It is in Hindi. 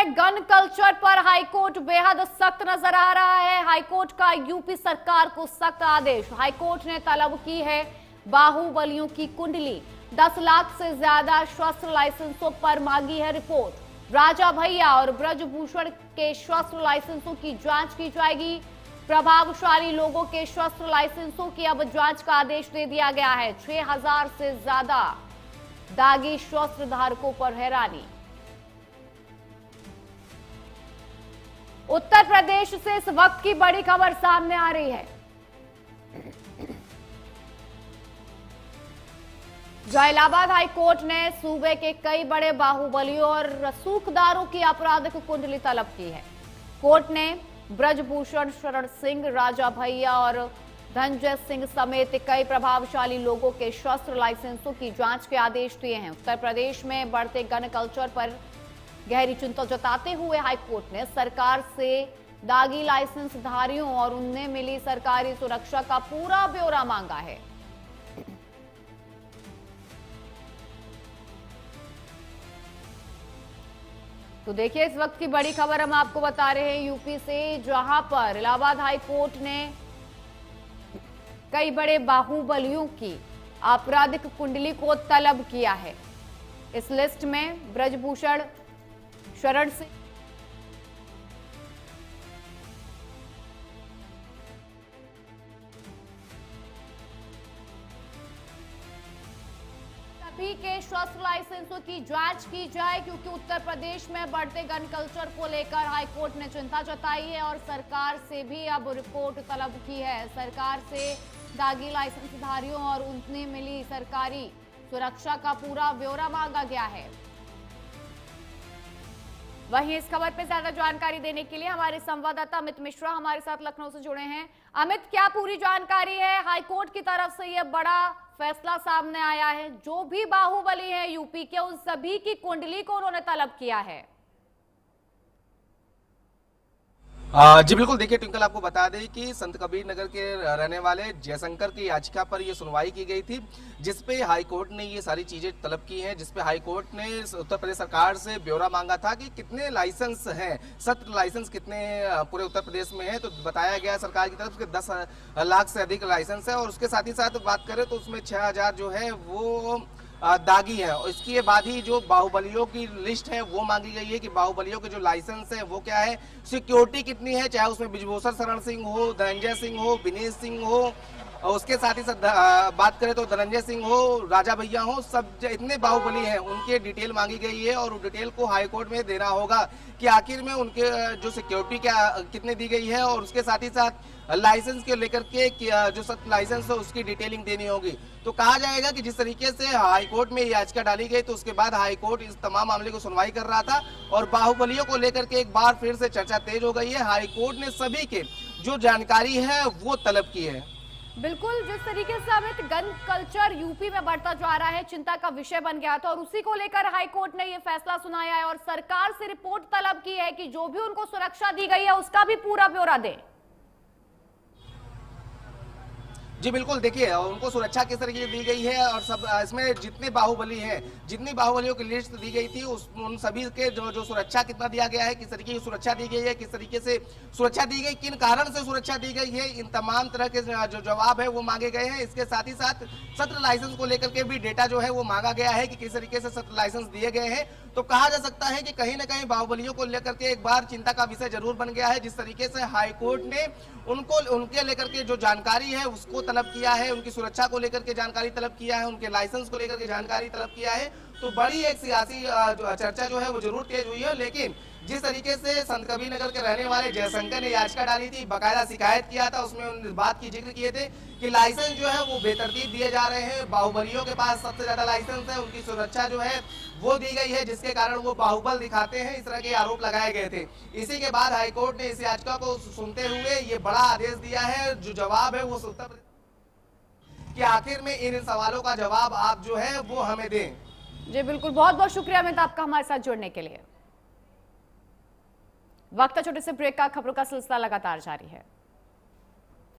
में गन कल्चर पर हाईकोर्ट बेहद सख्त नजर आ रहा है। हाईकोर्ट का यूपी सरकार को सख्त आदेश। हाईकोर्ट ने तलब की है बाहुबलियों की कुंडली। 10 लाख से ज्यादा शस्त्र लाइसेंसों पर मांगी है रिपोर्ट। राजा भैया और ब्रजभूषण के शस्त्र लाइसेंसों की जांच की जाएगी। प्रभावशाली लोगों के शस्त्र लाइसेंसों की अब जांच का आदेश दे दिया गया है। 6000 से ज्यादा दागी शस्त्र धारकों पर हैरानी। उत्तर प्रदेश से इस वक्त की बड़ी खबर सामने आ रही है। इलाहाबाद हाई कोर्ट ने सूबे के कई बड़े बाहुबलियों और रसूखदारों की आपराधिक कुंडली तलब की है। कोर्ट ने ब्रजभूषण शरण सिंह, राजा भैया और धनंजय सिंह समेत कई प्रभावशाली लोगों के शस्त्र लाइसेंसों की जांच के आदेश दिए हैं। उत्तर प्रदेश में बढ़ते गन कल्चर पर गहरी चिंता जताते हुए हाईकोर्ट ने सरकार से दागी लाइसेंस धारियों और उनमें मिली सरकारी सुरक्षा का पूरा ब्यौरा मांगा है। तो देखिए, इस वक्त की बड़ी खबर हम आपको बता रहे हैं यूपी से, जहां पर इलाहाबाद हाई कोर्ट ने कई बड़े बाहुबलियों की आपराधिक कुंडली को तलब किया है। इस लिस्ट में ब्रजभूषण शरण सिंह, सभी के शस्त्र लाइसेंसों की जांच की जाए, क्योंकि उत्तर प्रदेश में बढ़ते गन कल्चर को लेकर हाईकोर्ट ने चिंता जताई है और सरकार से भी अब रिपोर्ट तलब की है। सरकार से दागी लाइसेंस धारियों और उनमें मिली सरकारी सुरक्षा का पूरा ब्यौरा मांगा गया है। वहीं इस खबर पे ज्यादा जानकारी देने के लिए हमारे संवाददाता अमित मिश्रा हमारे साथ लखनऊ से जुड़े हैं। अमित, क्या पूरी जानकारी है? हाईकोर्ट की तरफ से यह बड़ा फैसला सामने आया है, जो भी बाहुबली है यूपी के, उन सभी की कुंडली को उन्होंने तलब किया है। जी बिल्कुल, देखिए ट्विंकल, आपको बता दें कि संत कबीर नगर के रहने वाले जयशंकर की याचिका पर ये सुनवाई की गई थी, जिसपे हाईकोर्ट ने ये सारी चीजें तलब की हैं, जिसपे हाईकोर्ट ने उत्तर प्रदेश सरकार से ब्यौरा मांगा था कि कितने लाइसेंस हैं, सत्र लाइसेंस कितने पूरे उत्तर प्रदेश में है। तो बताया गया सरकार की तरफ से 10 लाख से अधिक लाइसेंस है और उसके साथ ही साथ बात करें तो उसमें 6000 जो है वो दागी है। और इसके बाद ही जो बाहुबलियों की लिस्ट है वो मांगी गई है कि बाहुबलियों के जो लाइसेंस है वो क्या है, सिक्योरिटी कितनी है, चाहे उसमें ब्रजभूषण शरण सिंह हो, धनंजय सिंह हो, विनेश सिंह हो, और उसके साथ ही साथ बात करें तो धनंजय सिंह हो, राजा भैया हो, सब इतने बाहुबली हैं उनके डिटेल मांगी गई है और डिटेल को हाईकोर्ट में देना होगा कि आखिर में उनके जो सिक्योरिटी क्या कितने दी गई है और उसके साथ ही साथ लाइसेंस के लेकर के जो सख्त लाइसेंस है उसकी डिटेलिंग देनी होगी। तो कहा जाएगा कि जिस तरीके से हाईकोर्ट में याचिका डाली गई तो उसके बाद हाईकोर्ट इस तमाम मामले को सुनवाई कर रहा था और बाहुबलियों को लेकर के एक बार फिर से चर्चा तेज हो गई है। हाईकोर्ट ने सभी के जो जानकारी है वो तलब की है। बिल्कुल, जिस तरीके से अमित गन कल्चर यूपी में बढ़ता जा रहा है, चिंता का विषय बन गया था और उसी को लेकर हाईकोर्ट ने यह फैसला सुनाया है और सरकार से रिपोर्ट तलब की है कि जो भी उनको सुरक्षा दी गई है उसका भी पूरा ब्यौरा दे। जी बिल्कुल, देखिए उनको सुरक्षा किस तरीके से दी गई है और सब इसमें जितने बाहुबली हैं, जितनी बाहुबलियों की लिस्ट दी गई थी उन सभी के जो सुरक्षा कितना दिया गया है, किस तरीके की सुरक्षा दी गई है, किस तरीके से सुरक्षा दी गई, किन कारण से सुरक्षा दी गई है, इन तमाम तरह के जो जवाब है वो मांगे गए हैं। इसके साथ ही साथ सत्र लाइसेंस को लेकर के भी डेटा जो है वो मांगा गया है कि किस तरीके से सत्र लाइसेंस दिए गए हैं। तो कहा जा सकता है कि कहीं ना कहीं बाहुबलियों को लेकर के एक बार चिंता का विषय जरूर बन गया है। जिस तरीके से हाईकोर्ट ने उनके लेकर के जो जानकारी है उसको तलब किया है, उनकी सुरक्षा को लेकर के जानकारी तलब किया है, उनके लाइसेंस को लेकर के जानकारी तलब किया है, तो बड़ी एक सियासी चर्चा जो है वो जरूर तेज हुई है। लेकिन जिस तरीके से संत कबीर नगर के रहने वाले जयशंकर ने याचिका डाली थी, बकायदा शिकायत किया था, उसमें उन्होंने बात की जिक्र किए थे कि लाइसेंस जो है वो बेतरतीब दिए जा रहे हैं, बाहुबलियों के पास सबसे ज्यादा लाइसेंस है, उनकी सुरक्षा जो है वो दी गई है, जिसके कारण वो बाहुबल दिखाते हैं, इस तरह के आरोप लगाए गए थे। इसी के बाद हाईकोर्ट ने इस याचिका को सुनते हुए ये बड़ा आदेश दिया है। जो जवाब है वो उत्तर प्रदेश कि आखिर में इन सवालों का जवाब आप जो है वो हमें दें। जी बिल्कुल, बहुत बहुत शुक्रिया अमित आपका हमारे साथ जुड़ने के लिए। वक्त छोटे से ब्रेक का, खबरों का सिलसिला लगातार जारी है।